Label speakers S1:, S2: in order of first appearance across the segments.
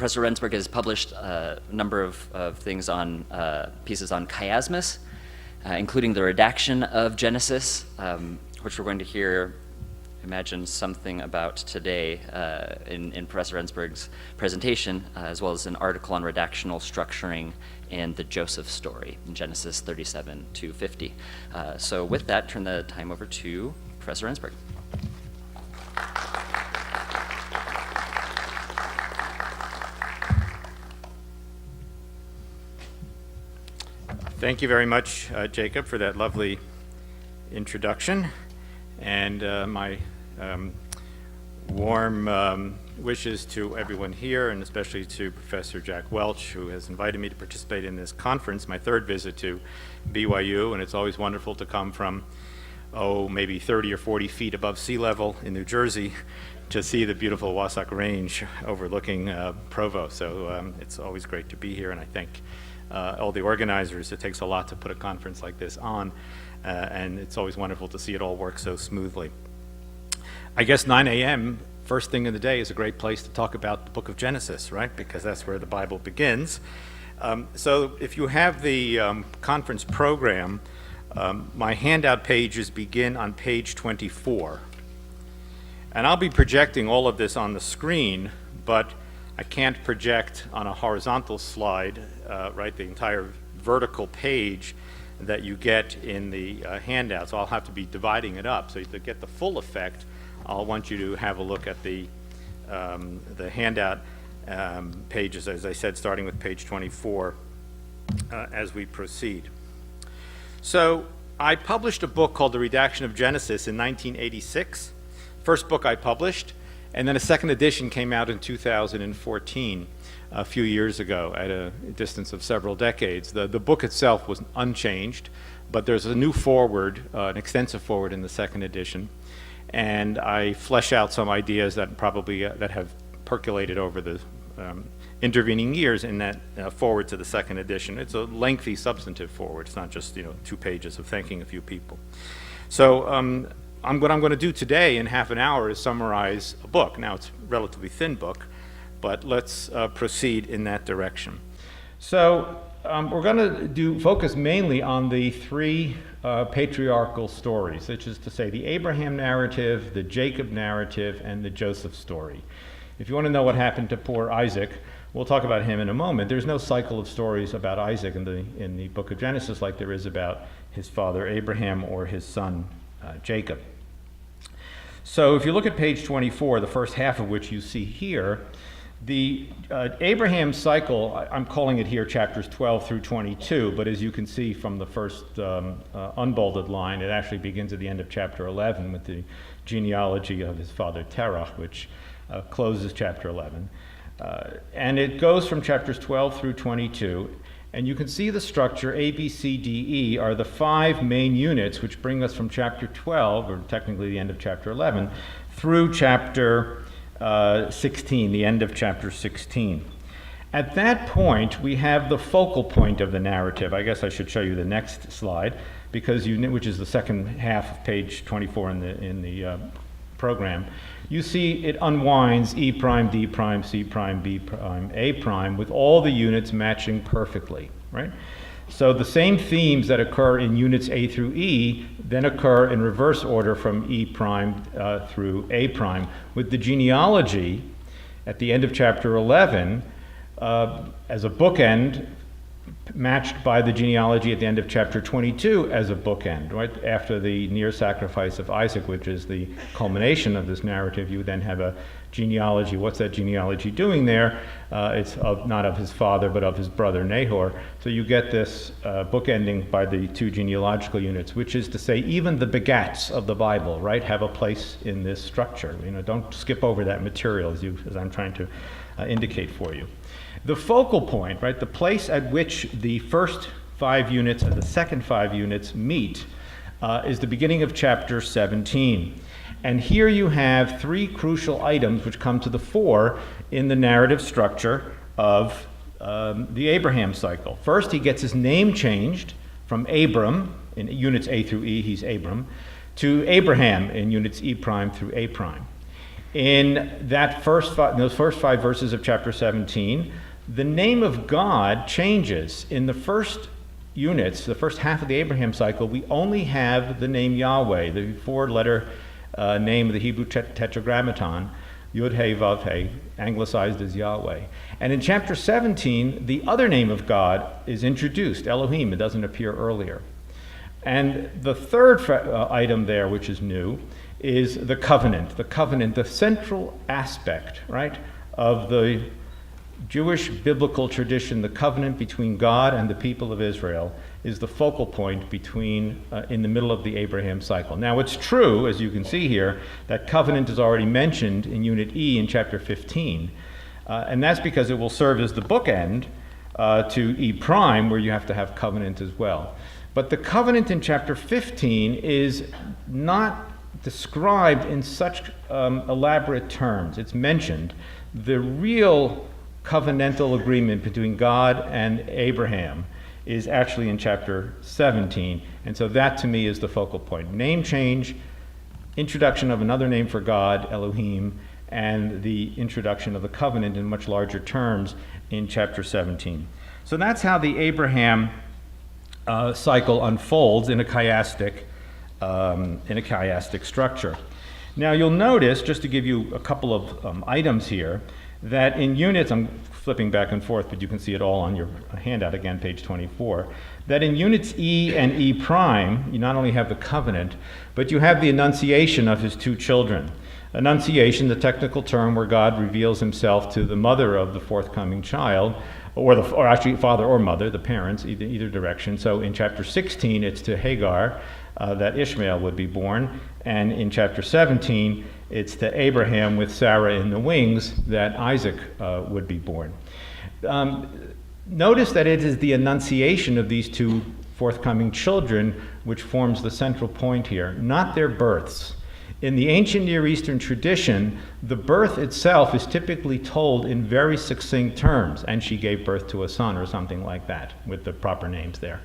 S1: Professor Rendsburg has published a number of things on pieces on chiasmus, including the redaction of Genesis, which we're going to hear, imagine, something about today in Professor Rendsburg's presentation, as well as an article on redactional structuring and the Joseph story in Genesis 37 to 50. So with that, turn the time over to Professor Rendsburg.
S2: Thank you very much, Jacob, for that lovely introduction, and my warm wishes to everyone here, and especially to Professor Jack Welch, who has invited me to participate in this conference, my third visit to BYU, and it's always wonderful to come from, maybe 30 or 40 feet above sea level in New Jersey to see the beautiful Wasatch Range overlooking Provo. So it's always great to be here, and I thank all the organizers. It takes a lot to put a conference like this on, and it's always wonderful to see it all work so smoothly. I guess 9 a.m., first thing in the day, is a great place to talk about the book of Genesis, right? Because that's where the Bible begins. So if you have the conference program, my handout pages begin on page 24. And I'll be projecting all of this on the screen, but I can't project on a horizontal slide, right, the entire vertical page that you get in the handout. So I'll have to be dividing it up. So to get the full effect, I'll want you to have a look at the handout pages, as I said, starting with page 24 as we proceed. So I published a book called The Redaction of Genesis in 1986, first book I published. And then a second edition came out in 2014, a few years ago, at a distance of several decades. The book itself was unchanged, but there's a new foreword, an extensive foreword in the second edition. And I flesh out some ideas that probably that have percolated over the intervening years in that foreword to the second edition. It's a lengthy substantive foreword. It's not just 2 pages of thanking a few people. So what I'm going to do today in half an hour is summarize a book. Now, it's a relatively thin book, but let's proceed in that direction. So we're going to focus mainly on the 3 patriarchal stories, which is to say the Abraham narrative, the Jacob narrative, and the Joseph story. If you want to know what happened to poor Isaac, we'll talk about him in a moment. There's no cycle of stories about Isaac in the book of Genesis like there is about his father Abraham or his son Jacob. So if you look at page 24, the first half of which you see here, the Abraham cycle, I'm calling it here chapters 12 through 22, but as you can see from the first unbolded line, it actually begins at the end of chapter 11 with the genealogy of his father Terah, which closes chapter 11. And it goes from chapters 12 through 22. And you can see the structure. A, B, C, D, E are the 5 main units which bring us from chapter 12, or technically the end of chapter 11, through chapter 16, the end of chapter 16. At that point, we have the focal point of the narrative. I guess I should show you the next slide, because which is the second half of page 24 in the program. You see it unwinds E prime, D prime, C prime, B prime, A prime, with all the units matching perfectly, right? So the same themes that occur in units A through E then occur in reverse order from E prime through A prime, with the genealogy at the end of chapter 11 as a bookend, matched by the genealogy at the end of chapter 22 as a bookend, right? After the near sacrifice of Isaac, which is the culmination of this narrative, you then have a genealogy. What's that genealogy doing there? It's not of his father, but of his brother Nahor. So you get this bookending by the 2 genealogical units, which is to say even the begats of the Bible, right, have a place in this structure. Don't skip over that material as I'm trying to indicate for you. The focal point, right, the place at which the first 5 units and the second 5 units meet is the beginning of chapter 17. And here you have 3 crucial items which come to the fore in the narrative structure of the Abraham cycle. First, he gets his name changed from Abram, in units A through E, he's Abram, to Abraham in units E prime through A prime. in those first 5 verses of chapter 17, the name of God changes. In the first units, the first half of the Abraham cycle, we only have the name Yahweh, the 4-letter name of the Hebrew tetragrammaton, Yud He Vav He, anglicized as Yahweh. And in chapter 17, the other name of God is introduced, Elohim. It doesn't appear earlier. And the third item there, which is new, is the covenant. The covenant, the central aspect, right, of the Jewish biblical tradition, the covenant between God and the people of Israel, is the focal point in the middle of the Abraham cycle. Now, it's true, as you can see here, that covenant is already mentioned in Unit E in chapter 15, and that's because it will serve as the bookend to E prime, where you have to have covenant as well. But the covenant in chapter 15 is not described in such elaborate terms. It's mentioned. The real covenantal agreement between God and Abraham is actually in chapter 17, and so that to me is the focal point. Name change, introduction of another name for God, Elohim, and the introduction of the covenant in much larger terms in chapter 17. So that's how the Abraham cycle unfolds in a chiastic structure. Now you'll notice, just to give you a couple of items here, that in units, I'm flipping back and forth, but you can see it all on your handout again, page 24, that in units E and E prime, you not only have the covenant, but you have the annunciation of his 2 children. Annunciation, the technical term where God reveals himself to the mother of the forthcoming child, or actually father or mother, the parents, either direction. So in chapter 16, it's to Hagar that Ishmael would be born, and in chapter 17, it's to Abraham with Sarah in the wings that Isaac would be born. Notice that it is the annunciation of these 2 forthcoming children which forms the central point here, not their births. In the ancient Near Eastern tradition, the birth itself is typically told in very succinct terms, and she gave birth to a son or something like that, with the proper names there.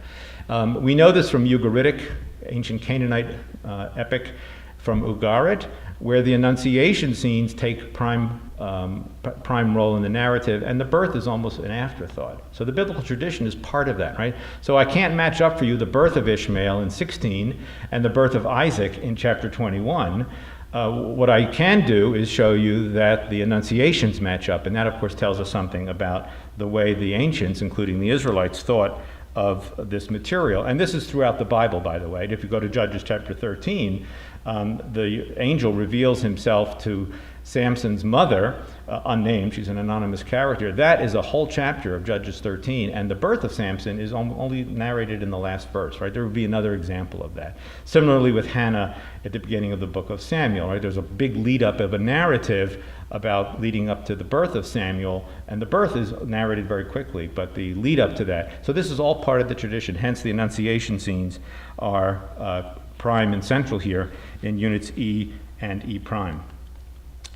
S2: We know this from Ugaritic, ancient Canaanite epic from Ugarit, where the Annunciation scenes take prime role in the narrative, and the birth is almost an afterthought. So the biblical tradition is part of that, right? So I can't match up for you the birth of Ishmael in 16 and the birth of Isaac in chapter 21. What I can do is show you that the Annunciations match up, and that, of course, tells us something about the way the ancients, including the Israelites, thought of this material. And this is throughout the Bible, by the way. If you go to Judges chapter 13, the angel reveals himself to Samson's mother, unnamed, she's an anonymous character. That is a whole chapter of Judges 13, and the birth of Samson is only narrated in the last verse, right? There would be another example of that. Similarly with Hannah at the beginning of the book of Samuel, right? There's a big lead-up of a narrative about leading up to the birth of Samuel, and the birth is narrated very quickly, but the lead-up to that. So this is all part of the tradition, hence the Annunciation scenes are prime and central here in units E and E prime.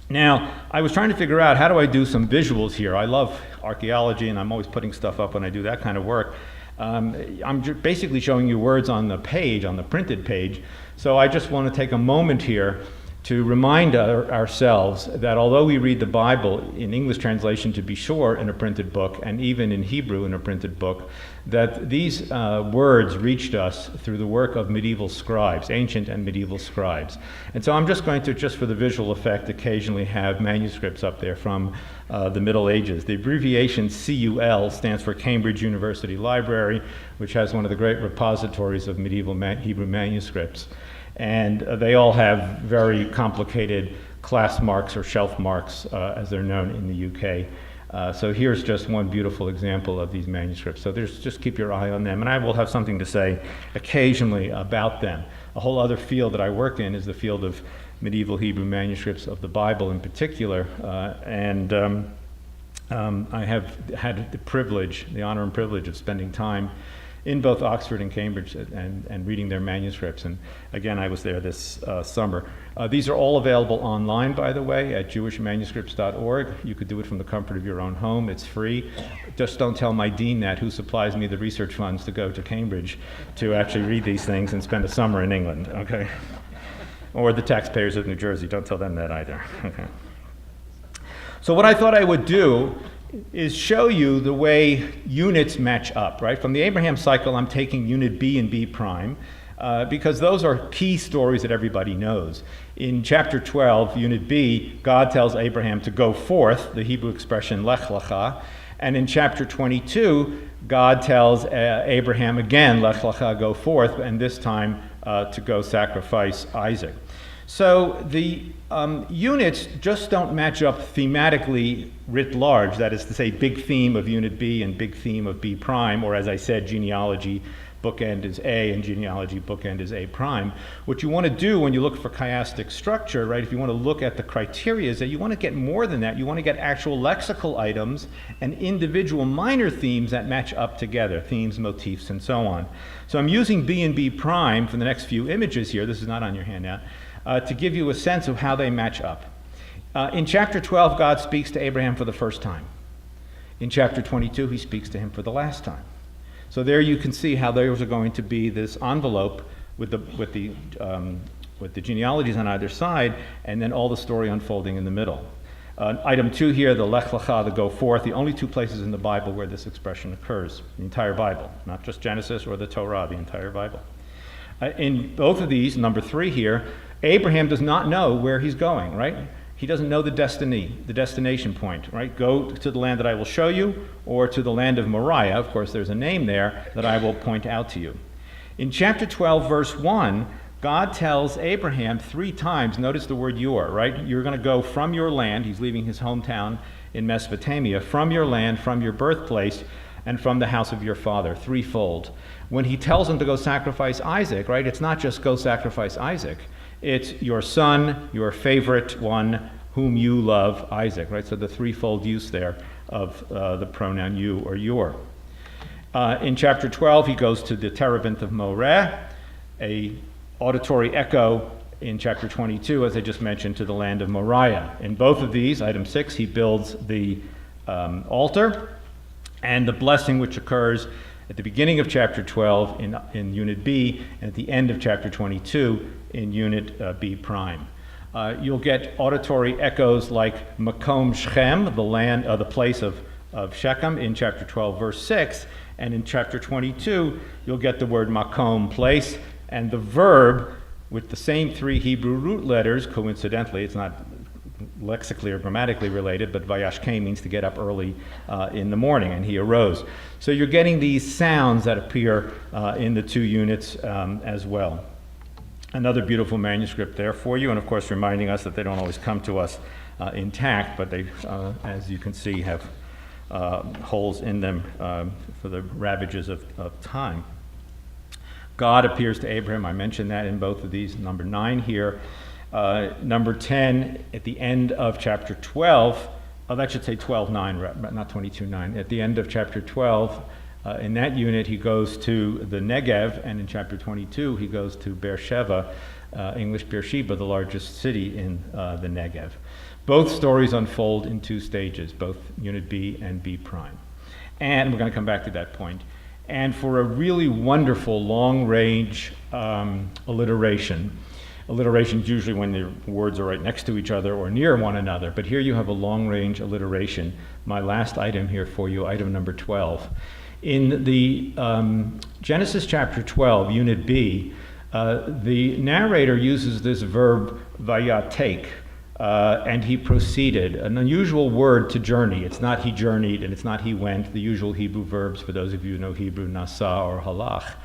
S2: Now, I was trying to figure out how do I do some visuals here. I love archaeology, and I'm always putting stuff up when I do that kind of work. I'm basically showing you words on the page, on the printed page, so I just want to take a moment here to remind ourselves that although we read the Bible in English translation, to be sure, in a printed book, and even in Hebrew in a printed book, that these words reached us through the work of medieval scribes, ancient and medieval scribes. And so I'm just going to, just for the visual effect, occasionally have manuscripts up there from the Middle Ages. The abbreviation CUL stands for Cambridge University Library, which has one of the great repositories of medieval Hebrew manuscripts. And they all have very complicated class marks or shelf marks, as they're known in the UK. So here's just one beautiful example of these manuscripts. So just keep your eye on them, and I will have something to say occasionally about them. A whole other field that I work in is the field of medieval Hebrew manuscripts of the Bible in particular, and I have had the honor and privilege of spending time in both Oxford and Cambridge and reading their manuscripts. And again, I was there this summer. These are all available online, by the way, at jewishmanuscripts.org. You could do it from the comfort of your own home. It's free. Just don't tell my dean that, who supplies me the research funds to go to Cambridge to actually read these things and spend a summer in England, okay? Or the taxpayers of New Jersey. Don't tell them that either, okay?
S3: So what I thought I would do is show you the way units match up, right? From the Abraham cycle, I'm taking unit B and B prime, because those are key stories that everybody knows. In chapter 12, unit B, God tells Abraham to go forth, the Hebrew expression lech lecha, and in chapter 22, God tells Abraham again, lech lecha, go forth, and this time to go sacrifice Isaac. So the units just don't match up thematically writ large, that is to say, big theme of unit B and big theme of B prime, or as I said, genealogy bookend is A and genealogy bookend is A prime. What you want to do when you look for chiastic structure, right, if you want to look at the criteria, is that you want to get more than that. You want to get actual lexical items and individual minor themes that match up together, themes, motifs, and so on. So I'm using B and B prime for the next few images here. This is not on your handout. To give you a sense of how they match up. In chapter 12, God speaks to Abraham for the first time. In chapter 22, he speaks to him for the last time. So there you can see how there was going to be this envelope with the genealogies on either side, and then all the story unfolding in the middle. Item 2 here, the lech lecha, the go forth, the only two places in the Bible where this expression occurs, the entire Bible, not just Genesis or the Torah, the entire Bible. In both of these, number 3 here, Abraham does not know where he's going, right? He doesn't know the destination point, right? Go to the land that I will show you, or to the land of Moriah. Of course, there's a name there that I will point out to you. In chapter 12, verse 1, God tells Abraham 3 times, notice the word your, right? You're going to go from your land, he's leaving his hometown in Mesopotamia, from your land, from your birthplace, and from the house of your father, threefold. When he tells him to go sacrifice Isaac, right, it's not just go sacrifice Isaac. It's your son, your favorite one, whom you love, Isaac, right? So the threefold use there of the pronoun you or your. In chapter 12, he goes to the terebinth of Moreh, a auditory echo in chapter 22, as I just mentioned, to the land of Moriah. In both of these, item 6, he builds the altar, and the blessing which occurs at the beginning of chapter 12 in unit B, and at the end of chapter 22 in unit B prime. You'll get auditory echoes like Makom Shechem, the land, the place of Shechem, in chapter 12, verse 6, and in chapter 22, you'll get the word Makom, place, and the verb with the same 3 Hebrew root letters. Coincidentally, it's not lexically or grammatically related, but Vayashkem means to get up early in the morning, and he arose. So you're getting these sounds that appear in the 2 units as well. Another beautiful manuscript there for you, and of course reminding us that they don't always come to us intact, but they, as you can see, have holes in them for the ravages of time. God appears to Abraham. I mentioned that in both of these. Number 9 here. Number 10, at the end of chapter 12, that should say 12:9, not 22:9. At the end of chapter 12, in that unit, he goes to the Negev, and in chapter 22, he goes to Beersheba, English Beersheba, the largest city in the Negev. Both stories unfold in 2 stages, both unit B and B prime. And we're going to come back to that point. And for a really wonderful long-range alliteration, alliteration is usually when the words are right next to each other or near one another, but here you have a long-range alliteration. My last item here for you, item number 12. In the Genesis chapter 12, unit B, the narrator uses this verb vayatek, and he proceeded, an unusual word to journey. It's not he journeyed, and it's not he went, the usual Hebrew verbs, for those of you who know Hebrew, nasa or halach.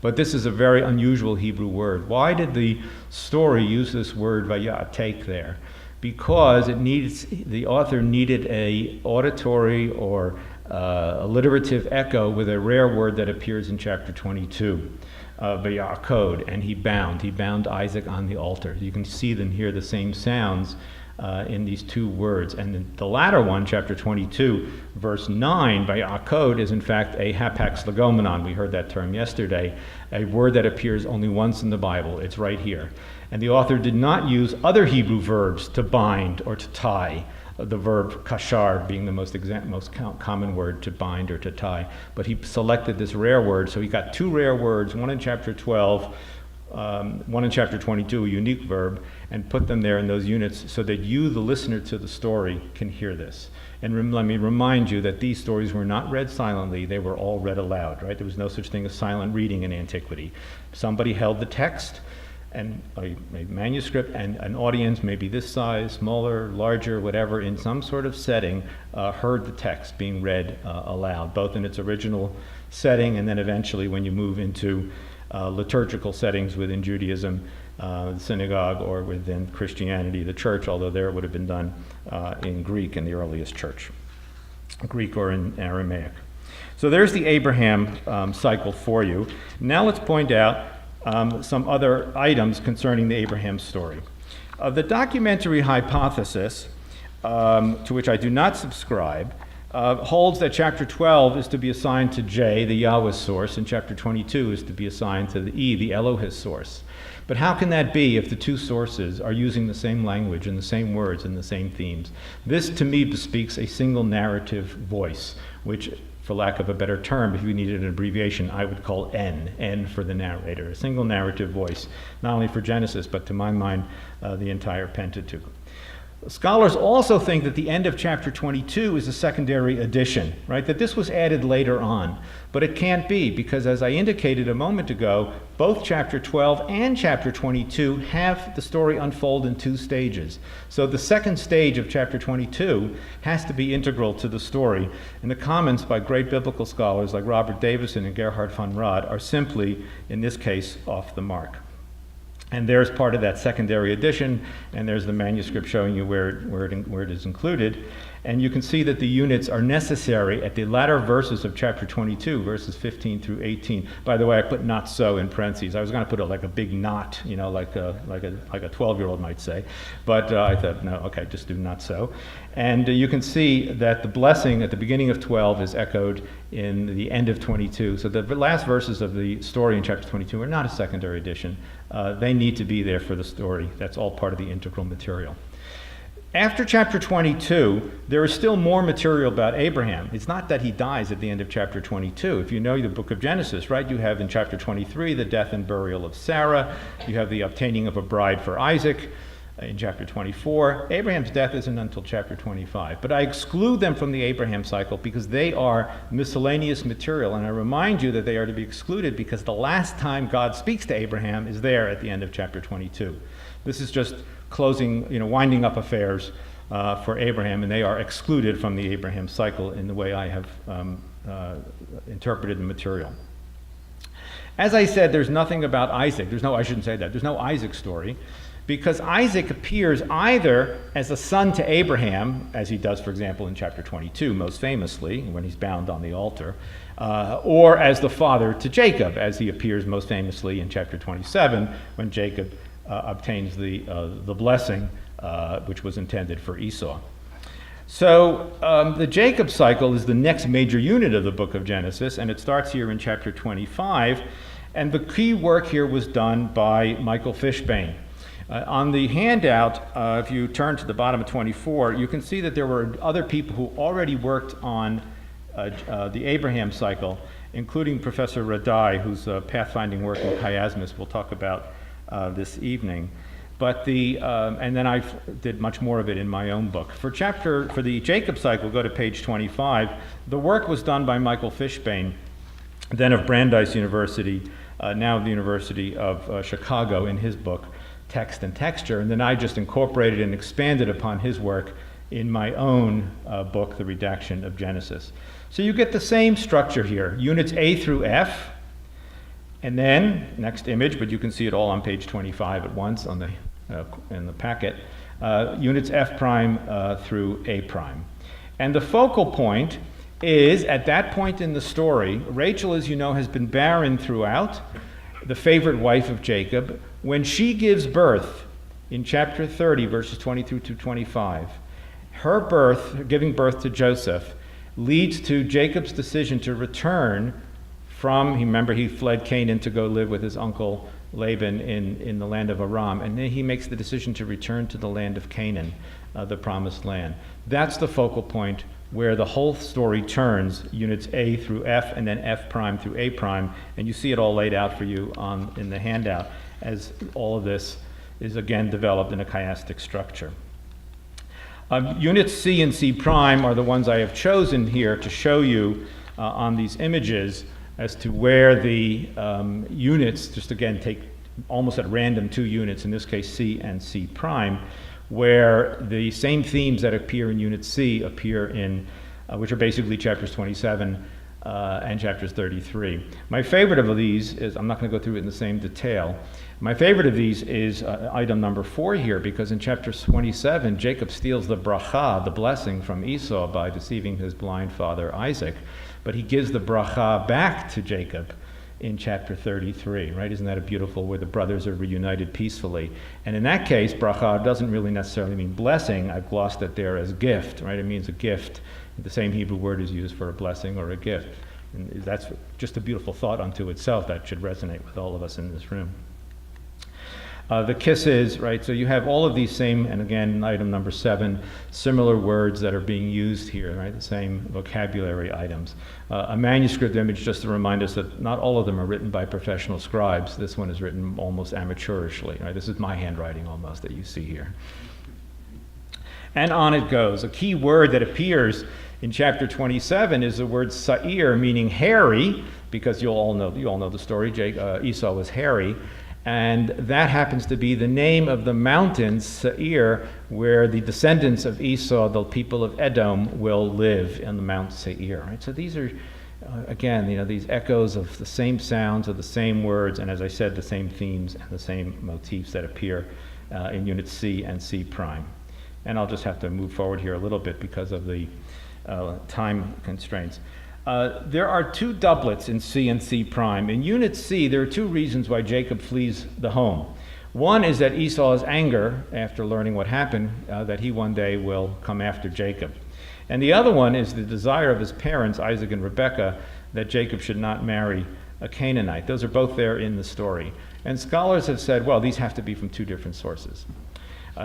S3: But this is a very unusual Hebrew word. Why did the story use this word vayatek there? Because the author needed a auditory or alliterative echo with a rare word that appears in chapter 22, vayakod, and he bound Isaac on the altar. You can see and hear the same sounds in these 2 words. And then the latter one, chapter 22, verse 9, vayakod, is in fact a hapax legomenon. We heard that term yesterday, a word that appears only once in the Bible. It's right here. And the author did not use other Hebrew verbs to bind or to tie, the verb kashar being the most common word to bind or to tie. But he selected this rare word, so he got 2 rare words, one in chapter 12, one in chapter 22, a unique verb, and put them there in those units so that you, the listener to the story, can hear this. And let me remind you that these stories were not read silently, they were all read aloud, right? There was no such thing as silent reading in antiquity. Somebody held the text, and a manuscript, and an audience, maybe this size, smaller, larger, whatever, in some sort of setting, heard the text being read aloud, both in its original setting and then eventually when you move into liturgical settings within Judaism, the synagogue, or within Christianity, the church, although there it would have been done in Greek in the earliest church, Greek or in Aramaic. So there's the Abraham cycle for you. Now let's point out some other items concerning the Abraham story. The documentary hypothesis, to which I do not subscribe, holds that chapter 12 is to be assigned to J, the Yahweh source, and chapter 22 is to be assigned to the E, the Elohim source. But how can that be if the two sources are using the same language and the same words and the same themes? This, to me, bespeaks a single narrative voice, which, for lack of a better term, if you needed an abbreviation, I would call N for the narrator, a single narrative voice, not only for Genesis, but to my mind, the entire Pentateuch. Scholars also think that the end of chapter 22 is a secondary addition, right? That this was added later on. But it can't be, because as I indicated a moment ago, both chapter 12 and chapter 22 have the story unfold in two stages. So the second stage of chapter 22 has to be integral to the story. And the comments by great biblical scholars like Robert Davison and Gerhard von Rad are simply, in this case, off the mark. And there's part of that secondary edition, and there's the manuscript showing you where it is included. And you can see that the units are necessary at the latter verses of chapter 22, verses 15 through 18. By the way, I put "not so" in parentheses. I was going to put like a big "not," like a 12-year-old might say. But I thought, no, okay, just do "not so." And you can see that the blessing at the beginning of 12 is echoed in the end of 22. So the last verses of the story in chapter 22 are not a secondary edition. They need to be there for the story. That's all part of the integral material. After chapter 22, there is still more material about Abraham. It's not that he dies at the end of chapter 22. If you know the book of Genesis, right, you have in chapter 23 the death and burial of Sarah. You have the obtaining of a bride for Isaac in chapter 24. Abraham's death isn't until chapter 25. But I exclude them from the Abraham cycle because they are miscellaneous material. And I remind you that they are to be excluded because the last time God speaks to Abraham is there at the end of chapter 22. This is just closing, winding up affairs for Abraham, and they are excluded from the Abraham cycle in the way I have interpreted the material. As I said, there's nothing about Isaac. There's no Isaac story, because Isaac appears either as a son to Abraham, as he does, for example, in chapter 22, most famously, when he's bound on the altar, or as the father to Jacob, as he appears most famously in chapter 27, when Jacob obtains the blessing which was intended for Esau. So the Jacob cycle is the next major unit of the book of Genesis, and it starts here in chapter 25. And the key work here was done by Michael Fishbane. On the handout, if you turn to the bottom of 24, you can see that there were other people who already worked on the Abraham cycle, including Professor Radai, whose pathfinding work in Chiasmus we'll talk about this evening. But and then I did much more of it in my own book. For the Jacob cycle, go to page 25. The work was done by Michael Fishbane, then of Brandeis University, now the University of Chicago, in his book, Text and Texture. And then I just incorporated and expanded upon his work in my own book, The Redaction of Genesis. So you get the same structure here, units A through F. And then, next image, but you can see it all on page 25 at once in the packet, units F prime through A prime. And the focal point is, at that point in the story, Rachel, as you know, has been barren throughout, the favorite wife of Jacob. When she gives birth in chapter 30, verses 22 to 25, her birth, giving birth to Joseph, leads to Jacob's decision to return remember he fled Canaan to go live with his uncle Laban in the land of Aram, and then he makes the decision to return to the land of Canaan, the promised land. That's the focal point where the whole story turns, units A through F, and then F prime through A prime, and you see it all laid out for you in the handout. as all of this is again developed in a chiastic structure. Units C and C prime are the ones I have chosen here to show you on these images as to where the units, just again take almost at random 2 units, in this case C and C prime, where the same themes that appear in Unit C appear in, which are basically chapters 27 and chapters 33. My favorite of these is, I'm not going to go through it in the same detail, my favorite of these is item number 4 here, because in chapter 27, Jacob steals the bracha, the blessing, from Esau by deceiving his blind father Isaac, but he gives the bracha back to Jacob in chapter 33, right? Isn't that a beautiful, where the brothers are reunited peacefully? And in that case, bracha doesn't really necessarily mean blessing. I've glossed it there as gift, right? It means a gift. The same Hebrew word is used for a blessing or a gift. And that's just a beautiful thought unto itself that should resonate with all of us in this room. The kisses, right? So you have all of these same, and again, item number 7, similar words that are being used here, right? The same vocabulary items. A manuscript image, just to remind us that not all of them are written by professional scribes. This one is written almost amateurishly, right? This is my handwriting almost that you see here. And on it goes. A key word that appears in chapter 27 is the word Sa'ir, meaning hairy, because you all know the story. Esau was hairy. And that happens to be the name of the mountain, Seir, where the descendants of Esau, the people of Edom, will live in the Mount Seir. Right? So these are, again, these echoes of the same sounds, of the same words, and as I said, the same themes and the same motifs that appear in Units C and C prime. And I'll just have to move forward here a little bit because of the time constraints. There are 2 doublets in C and C prime. In Unit C, there are 2 reasons why Jacob flees the home. One is that Esau's anger, after learning what happened, that he one day will come after Jacob. And the other one is the desire of his parents, Isaac and Rebekah, that Jacob should not marry a Canaanite. Those are both there in the story. And scholars have said, well, these have to be from 2 different sources.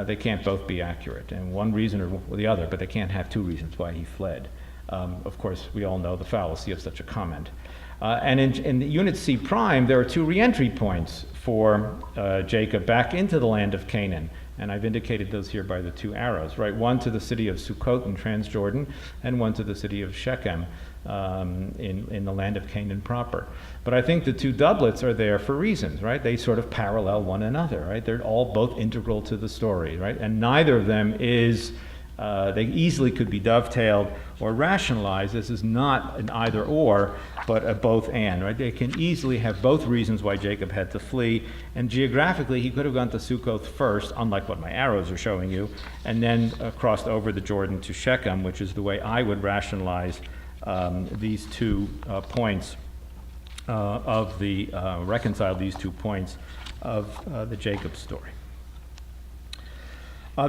S3: They can't both be accurate, and one reason or the other, but they can't have 2 reasons why he fled. Of course, we all know the fallacy of such a comment. And in Unit C prime, there are 2 re-entry points for Jacob back into the land of Canaan. And I've indicated those here by the 2 arrows, right? One to the city of Sukkot in Transjordan, and one to the city of Shechem in the land of Canaan proper. But I think the 2 doublets are there for reasons, right? They sort of parallel one another, right? They're all both integral to the story, right? And neither of them is, they easily could be dovetailed or rationalized. This is not an either or, but a both and, right? They can easily have both reasons why Jacob had to flee, and geographically he could have gone to Sukkoth first, unlike what my arrows are showing you, and then crossed over the Jordan to Shechem, which is the way I would rationalize these 2 points reconcile these 2 points of the Jacob story.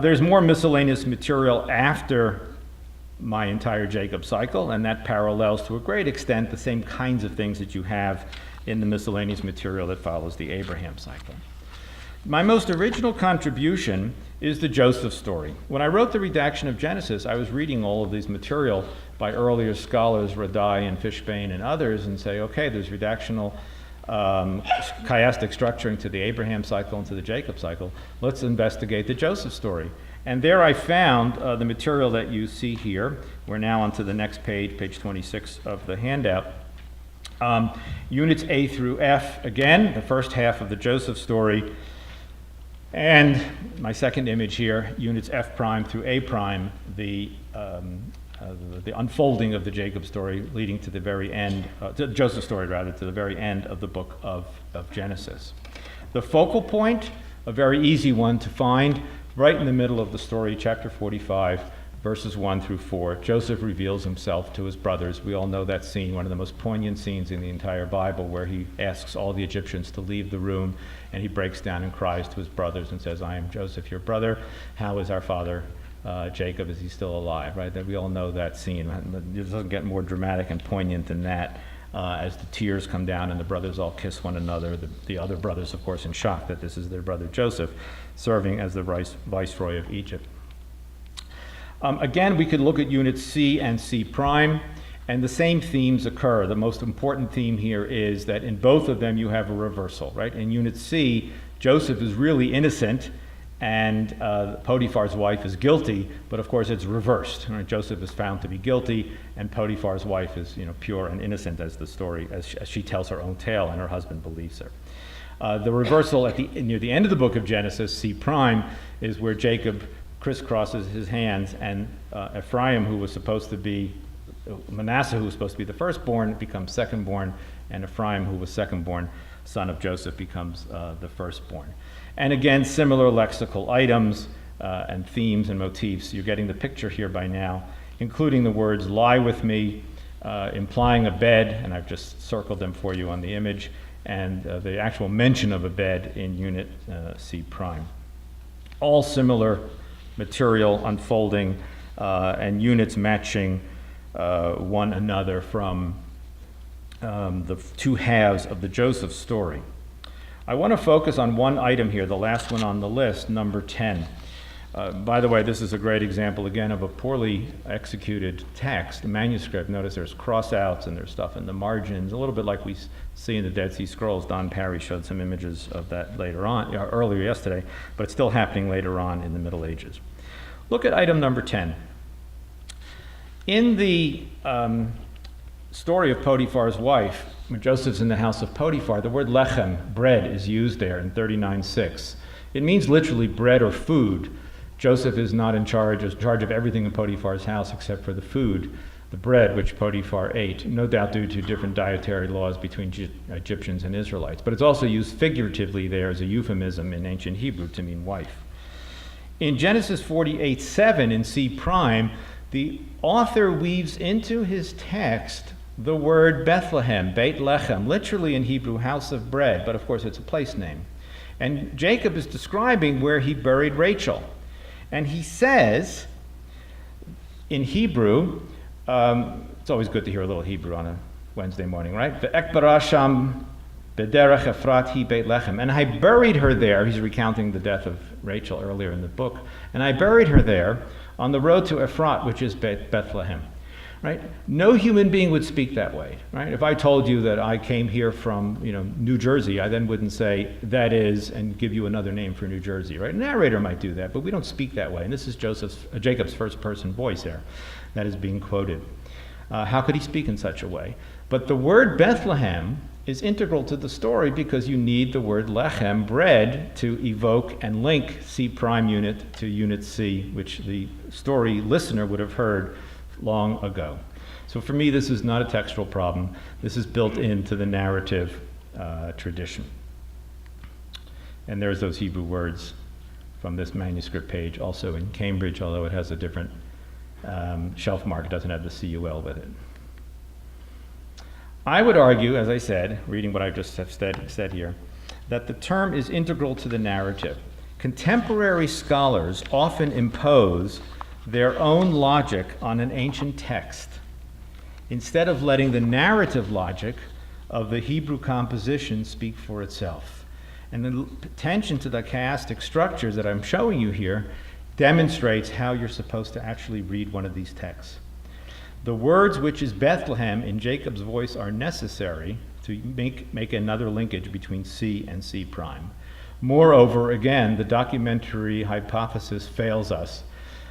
S3: There's more miscellaneous material after my entire Jacob cycle, and that parallels to a great extent the same kinds of things that you have in the miscellaneous material that follows the Abraham cycle. My most original contribution is the Joseph story. When I wrote the redaction of Genesis, I was reading all of these material by earlier scholars, Radai and Fishbane and others, and say, okay, there's redactional chiastic structuring to the Abraham cycle and to the Jacob cycle. Let's investigate the Joseph story. And there I found the material that you see here. We're now on to the next page, page 26 of the handout. Units A through F, again, the first half of the Joseph story. And my second image here, units F prime through A prime, the unfolding of the Jacob story leading to the very end, Joseph story rather, to the very end of the book of Genesis. The focal point, a very easy one to find, right in the middle of the story, chapter 45, verses 1 through 4. Joseph reveals himself to his brothers. We all know that scene, one of the most poignant scenes in the entire Bible, where he asks all the Egyptians to leave the room, and he breaks down and cries to his brothers and says, I am Joseph, your brother. How is our father Jacob? Is he still alive? Right? That we all know that scene. It doesn't get more dramatic and poignant than that. As the tears come down and the brothers all kiss one another, the other brothers, of course, in shock that this is their brother Joseph, serving as the viceroy of Egypt. Again, we could look at units C and C prime, and the same themes occur. The most important theme here is that in both of them you have a reversal, right? In unit C, Joseph is really innocent, and Potiphar's wife is guilty, but of course it's reversed. Right? Joseph is found to be guilty, and Potiphar's wife is pure and innocent as the story, as she tells her own tale, and her husband believes her. The reversal near the end of the book of Genesis, C prime, is where Jacob crisscrosses his hands, and Ephraim, who was supposed to be, Manasseh, who was supposed to be the firstborn, becomes secondborn, and Ephraim, who was secondborn, son of Joseph, becomes the firstborn. And again, similar lexical items and themes and motifs. You're getting the picture here by now, including the words lie with me, implying a bed, and I've just circled them for you on the image, and the actual mention of a bed in unit C prime. All similar material unfolding and units matching one another from the two halves of the Joseph story. I want to focus on one item here, the last one on the list, number 10. By the way, this is a great example, again, of a poorly executed text, a manuscript. Notice there's cross-outs and there's stuff in the margins, a little bit like we see in the Dead Sea Scrolls. Don Parry showed some images of that earlier yesterday, but it's still happening later on in the Middle Ages. Look at item number 10. In the story of Potiphar's wife, when Joseph's in the house of Potiphar, the word lechem, bread, is used there in 39:6. It means literally bread or food. Joseph is not in charge of everything in Potiphar's house except for the food, the bread which Potiphar ate, no doubt due to different dietary laws between Egyptians and Israelites. But it's also used figuratively there as a euphemism in ancient Hebrew to mean wife. In Genesis 48:7 in C prime, the author weaves into his text the word Bethlehem, Beit Lechem, literally in Hebrew, house of bread, but of course it's a place name. And Jacob is describing where he buried Rachel. And he says, in Hebrew, it's always good to hear a little Hebrew on a Wednesday morning, right? Ve'ekbarasham bederech Efrat hi Beit Lechem. And I buried her there. He's recounting the death of Rachel earlier in the book. And I buried her there on the road to Ephrat, which is Bethlehem. Right? No human being would speak that way. Right? If I told you that I came here from New Jersey, I then wouldn't say that is and give you another name for New Jersey. Right? A narrator might do that, but we don't speak that way. And this is Jacob's first person voice there that is being quoted. How could he speak in such a way? But the word Bethlehem is integral to the story because you need the word lechem, bread, to evoke and link C prime unit to unit C, which the story listener would have heard long ago. So for me, this is not a textual problem. This is built into the narrative tradition. And there's those Hebrew words from this manuscript page, also in Cambridge, although it has a different shelf mark. It doesn't have the CUL with it. I would argue, as I said, reading what I just have said here, that the term is integral to the narrative. Contemporary scholars often impose their own logic on an ancient text, instead of letting the narrative logic of the Hebrew composition speak for itself. And the attention to the chiastic structures that I'm showing you here demonstrates how you're supposed to actually read one of these texts. The words which is Bethlehem in Jacob's voice are necessary to make another linkage between C and C prime. Moreover, again, the documentary hypothesis fails us,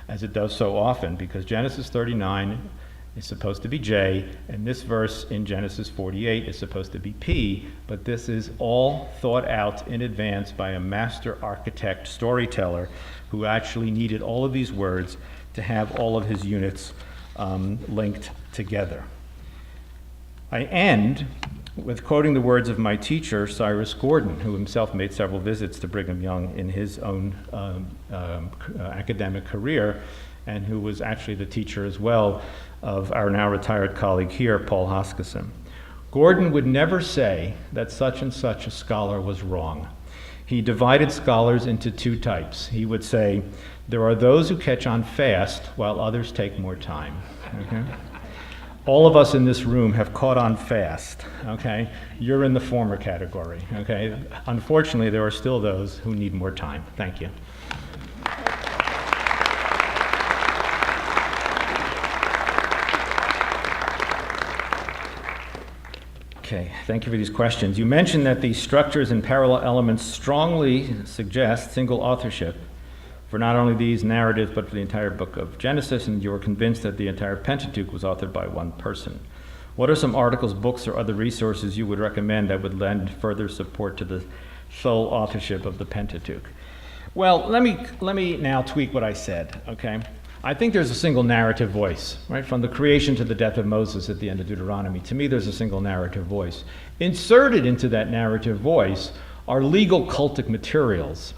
S3: as it does so often, because Genesis 39 is supposed to be J, and this verse in Genesis 48 is supposed to be P, but this is all thought out in advance by a master architect storyteller who actually needed all of these words to have all of his units linked together. I end with quoting the words of my teacher, Cyrus Gordon, who himself made several visits to Brigham Young in his own academic career, and who was actually the teacher as well of our now retired colleague here, Paul Hoskisson. Gordon would never say that such and such a scholar was wrong. He divided scholars into two types. He would say, there are those who catch on fast while others take more time. Okay? All of us in this room have caught on fast, okay? You're in the former category, okay? Unfortunately, there are still those who need more time. Thank you. Okay, thank you for these questions. You mentioned that these structures and parallel elements strongly suggest single authorship for not only these narratives, but for the entire book of Genesis, and you were convinced that the entire Pentateuch was authored by one person. What are some articles, books, or other resources you would recommend that would lend further support to the sole authorship of the Pentateuch? Well, let me now tweak what I said, okay? I think there's a single narrative voice, right? From the creation to the death of Moses at the end of Deuteronomy. To me, there's a single narrative voice. Inserted into that narrative voice are legal cultic materials,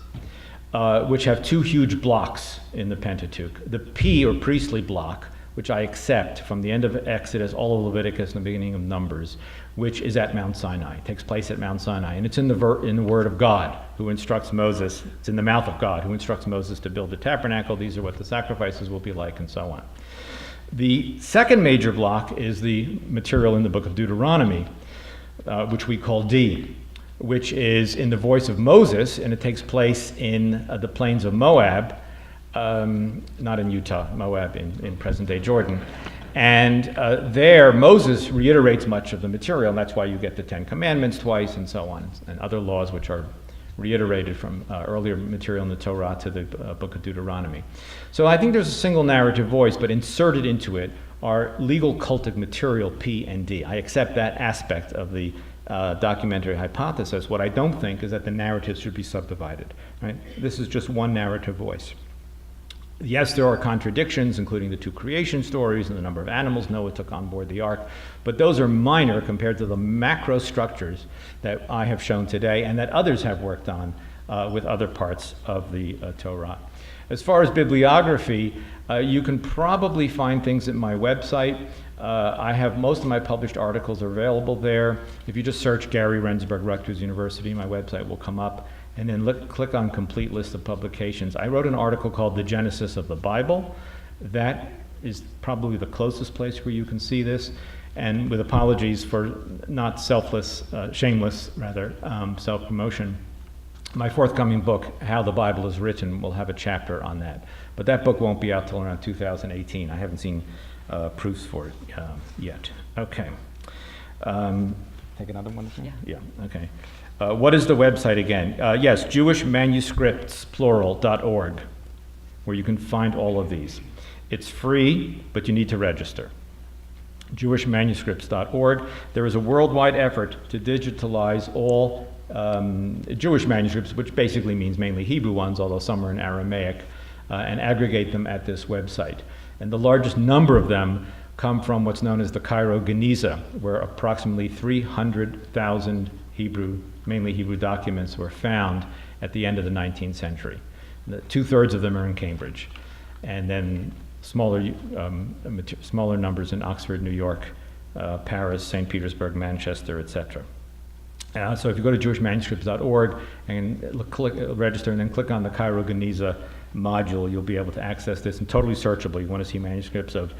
S3: which have two huge blocks in the Pentateuch. The P, or priestly block, which I accept from the end of Exodus, all of Leviticus, and the beginning of Numbers, which is at Mount Sinai. It takes place at Mount Sinai, and it's in the Word of God, who instructs Moses. It's in the mouth of God, who instructs Moses to build the tabernacle. These are what the sacrifices will be like, and so on. The second major block is the material in the book of Deuteronomy, which we call D, which is in the voice of Moses, and it takes place in the plains of Moab, not in Utah, Moab in present-day Jordan. And there, Moses reiterates much of the material, and that's why you get the Ten Commandments twice and so on, and other laws which are reiterated from earlier material in the Torah to the book of Deuteronomy. So I think there's a single narrative voice, but inserted into it are legal cultic material P and D. I accept that aspect of the documentary hypothesis. What I don't think is that the narratives should be subdivided. Right? This is just one narrative voice. Yes, there are contradictions, including the two creation stories and the number of animals Noah took on board the ark, but those are minor compared to the macro structures that I have shown today and that others have worked on with other parts of the Torah. As far as bibliography, you can probably find things at my website. I have most of my published articles are available there. If you just search Gary Rendsburg, Rutgers University, my website will come up. And then click on Complete List of Publications. I wrote an article called The Genesis of the Bible. That is probably the closest place where you can see this. And with apologies for not shameless self-promotion, my forthcoming book, How the Bible is Written, will have a chapter on that. But that book won't be out till around 2018. I haven't seen proofs for it yet. Okay. Take another one? Yeah, okay. What is the website again? Yes, jewishmanuscriptsplural.org, where you can find all of these. It's free, but you need to register. jewishmanuscripts.org. There is a worldwide effort to digitalize all Jewish manuscripts, which basically means mainly Hebrew ones, although some are in Aramaic, and aggregate them at this website. And the largest number of them come from what's known as the Cairo Geniza, where approximately 300,000 mainly Hebrew documents were found at the end of the 19th century. 2/3 of them are in Cambridge, and then smaller numbers in Oxford, New York, Paris, St. Petersburg, Manchester, etc. So if you go to jewishmanuscripts.org and register and then click on the Cairo Geniza module, you'll be able to access this, and totally searchable. You want to see manuscripts of,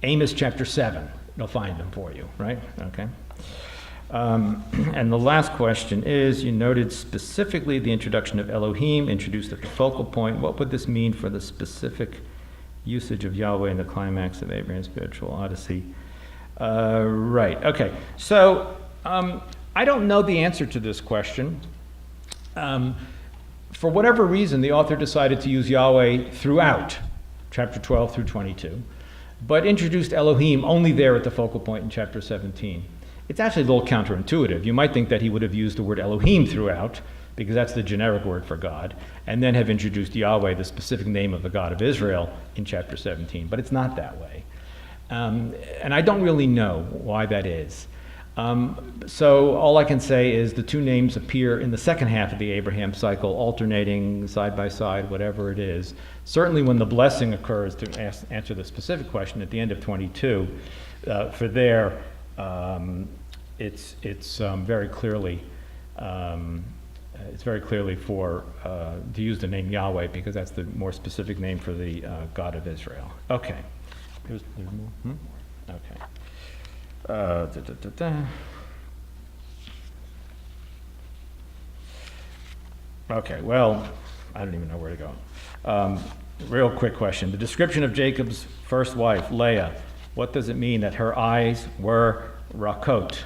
S3: Amos chapter 7, it'll find them for you, right? Okay. And the last question is, you noted specifically the introduction of Elohim, introduced at the focal point. What would this mean for the specific usage of Yahweh in the climax of Abraham's spiritual odyssey? Right, okay. So I don't know the answer to this question. For whatever reason, the author decided to use Yahweh throughout chapter 12 through 22, but introduced Elohim only there at the focal point in chapter 17. It's actually a little counterintuitive. You might think that he would have used the word Elohim throughout, because that's the generic word for God, and then have introduced Yahweh, the specific name of the God of Israel, in chapter 17. But it's not that way. And I don't really know why that is. So all I can say is the two names appear in the second half of the Abraham cycle, alternating side by side, whatever it is. Certainly when the blessing occurs, to answer the specific question, at the end of 22, for there, it's very clearly for to use the name Yahweh, because that's the more specific name for the God of Israel. Okay. There's more? Okay. Okay, well, I don't even know where to go. Real quick question. The description of Jacob's first wife, Leah, what does it mean that her eyes were rakot.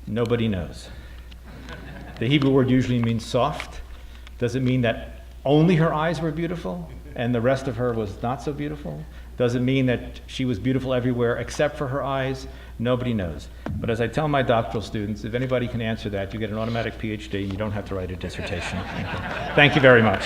S3: Nobody knows. The Hebrew word usually means soft. Does it mean that only her eyes were beautiful and the rest of her was not so beautiful? Does it mean that she was beautiful everywhere except for her eyes? Nobody knows. But as I tell my doctoral students, if anybody can answer that, you get an automatic PhD and you don't have to write a dissertation. Thank you very much.